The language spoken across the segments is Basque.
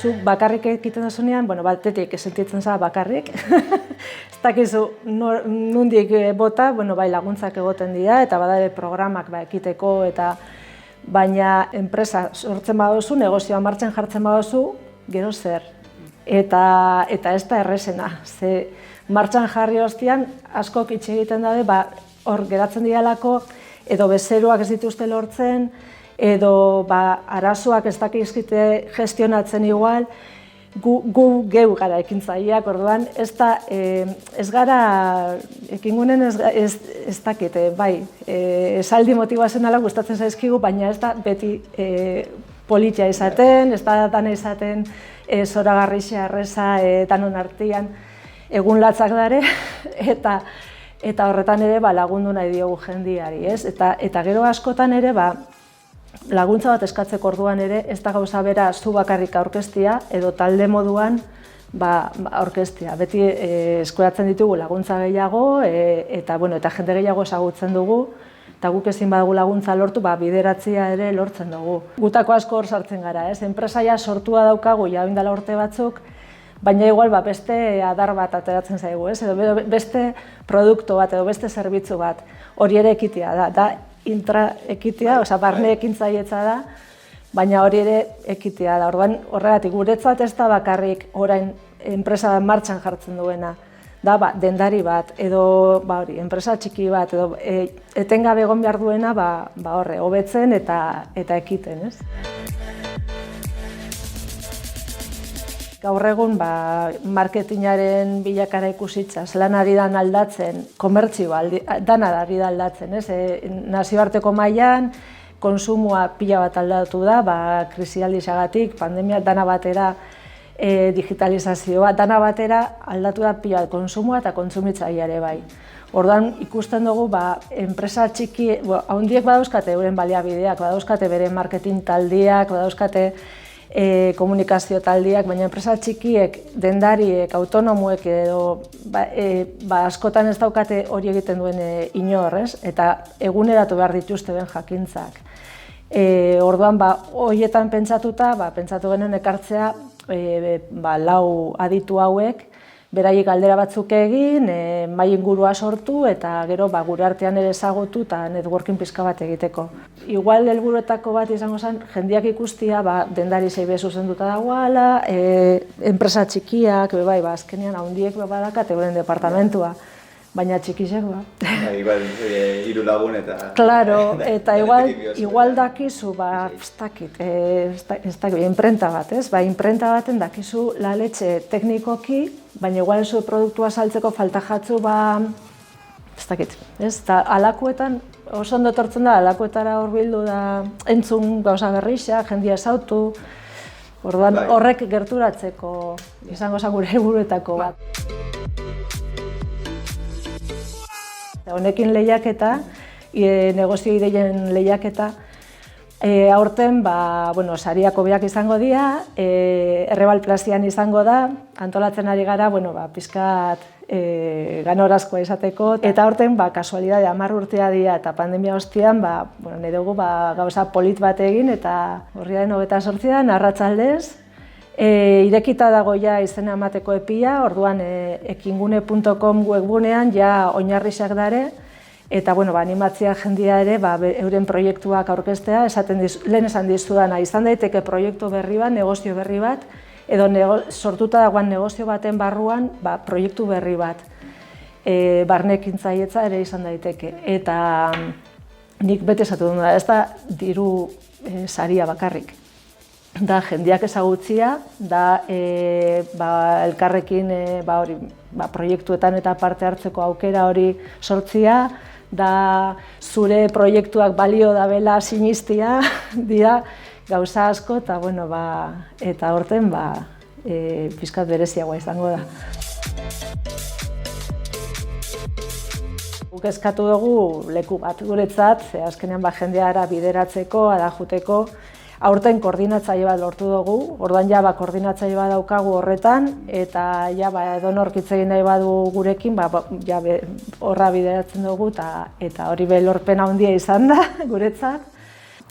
zu bakarrik egiten duzunean, batetik sentitzen za bakarrik, ez dakizu nondik bota, bai laguntzak egoten dira, eta badare programak ekiteko, baina enpresa sortzen baduzu, negozioa martxan jartzen baduzu, gero zer. Eta ez da errezena, ze martxan jarri ostean askok hitz egiten daude, hor geratzen direlako, edo bezeroak ez dituzte lortzen, edo arazoak ez dakizkite gestionatzen igual, gu geu gara ekintzaileak, orduan ez gara, ekingunen ez dakite, bai, esaldi motibazionala gustatzen zaizkigu, baina ez da beti politia izaten, ez da dana izaten zoragarrixa, erreza, danon artean, egun latzak dare, eta horretan ere lagundu nahi diogu jendiari, ez? Eta gero askotan ere, laguntza bat eskatzeko orduan ere, ez da gauza bera zu bakarrik aurkeztia, edo talde moduan aurkeztia. Beti eskuratzen ditugu laguntza gehiago, eta jende gehiago ezagutzen dugu, eta guk ezin badugu laguntza lortu, bideratzea ere lortzen dugu. Gutako asko hor sartzen gara, ez? Enpresaia sortua daukagu, ja oindala urte batzuk, baina igual beste adar bat ateratzen zaigu, ez? Edo beste produktu bat, edo beste zerbitzu bat, hori ere ekitea da intra-ekitea, barne ekintzailetza da, baina hori ere ekitea da. Horregatik, guretzat ez da bakarrik orain enpresa martxan jartzen duena, da dendari bat, edo enpresa txiki bat, edo etengabe egon behar duena horre, hobetzen eta ekiten, ez? Gaur egun marketingaren bilakara ikusitza, zelan ari da aldatzen, komertzioa dana ari da aldatzen, ez? Nazioarteko mailan konsumoa pila bat aldatu da, krisialdixagatik, pandemia dana batera, digitalizazioa dana batera aldatu da pila bat konsumoa eta kontsumitzailea ere bai. Orduan ikusten dugu, enpresa txiki, handiek badauzkate euren baliabideak, badauzkate bere marketing taldeak, badauzkate komunikazio taldeak, baina enpresa txikiek, dendariek, autonomoek edo askotan ez daukate hori egiten duen inor, ez? Eta eguneratu behar dituzte ben jakintzak. Orduan, horietan pentsatuta, pentsatu genuen ekartzea lau aditu hauek, beraiek galdera batzuk egin, mahai ingurua sortu eta gero gure artean ere ezagutu eta networking pixka bat egiteko. Igual helburuetako bat izango zen, jendeak ikustia dendari zeibe zuzenduta dagoela, enpresa txikiak, azkenean handiek badakate euren departamentua, baina txikisek Igual, 3 lagun eta... Claro, eta igual dakizu, ez dakit, imprenta bat, ez? Imprenta baten dakizu laletxe teknikoki, baina igual zu produktua saltzeko falta jatzu, ez dakit, ez? Eta alakoetan, oso ondo etortzen da, alakoetara hurbildu da entzun gauza berrixa, jendia ezautu, orduan horrek gerturatzeko izango zen gure helburuetako bat. Honekin lehiaketa, negozio ideien lehiaketa, aurten sariak hobeak izango dira, Errebal Plazian izango da, antolatzen ari gara, pixkat ganorazkoa izateko, eta aurten kasualidade 10 urtea dira eta pandemia ostean, nahi dugu gauza polit bat egin eta urriaren 28an arratsaldez, irekita dago ja izena emateko epia, orduan ekingune.com webgunean ja oinarrixak dare, eta animatzea jendia ere euren proiektuak aurkeztea, lehen esan dizudana, izan daiteke proiektu berri bat, negozio berri bat, edo sortuta dagoen negozio baten barruan proiektu berri bat. Barne ekintzailetza ere izan daiteke. Eta nik bete esatu dut, ez da diru saria bakarrik. Da jendeak ezagutzia, da elkarrekin proiektuetan eta parte hartzeko aukera hori sortzia, da zure proiektuak balio dabela sinistia, dira gauza asko, eta horten pixkat bereziagoa izango da. Guk eskatu dugu leku bat guretzat, azkenean jendeara bideratzeko, adajuteko, aurten koordinatzaile bat lortu dugu, orduan koordinatzaile bat daukagu horretan, eta edonork hitz egin nahi badu gurekin, horra bideratzen dugu, eta hori lorpen handia izan da guretzat.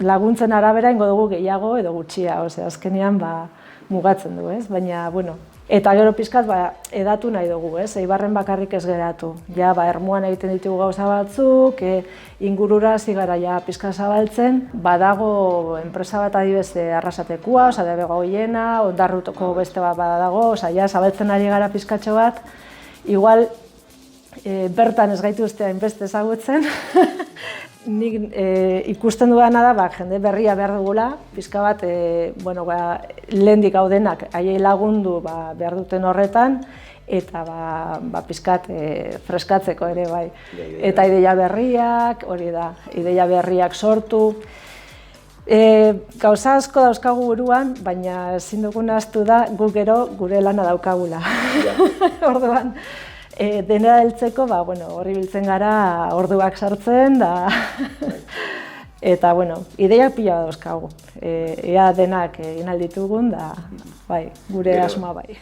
Laguntzen arabera ingo dugu gehiago edo gutxia, azkenean mugatzen du, ez? Baina, bueno, eta gero pizkat edatu nahi dugu, ez? Eibarren bakarrik ez geratu. Ja, Ermuan egiten ditugu gauza batzuk, ingurura hasi gara ja pizka zabaltzen, badago enpresa bat adibez Arrasatekua, Debego Goiena, Ondarrutoko beste bat badago, ja zabaltzen ari gara pizkatxo bat. Igual bertan ez gaituzte hainbeste ezagutzen. Nik ikusten dudana da, jende berria behar dugula, pizka bat, lehendik gaudenak haiei lagundu behar duten horretan, eta pizkat freskatzeko ere bai. Eta ideia berriak, hori da, ideia berriak sortu. Gauza asko dauzkagu buruan, baina ezin dugun ahaztu da guk gero gure lana daukagula. Orduan, dena heltzeko, horri biltzen gara orduak sartzen, eta, ideiak pila dauzkagu. Ea denak egin alditugun, gure asmoa bai.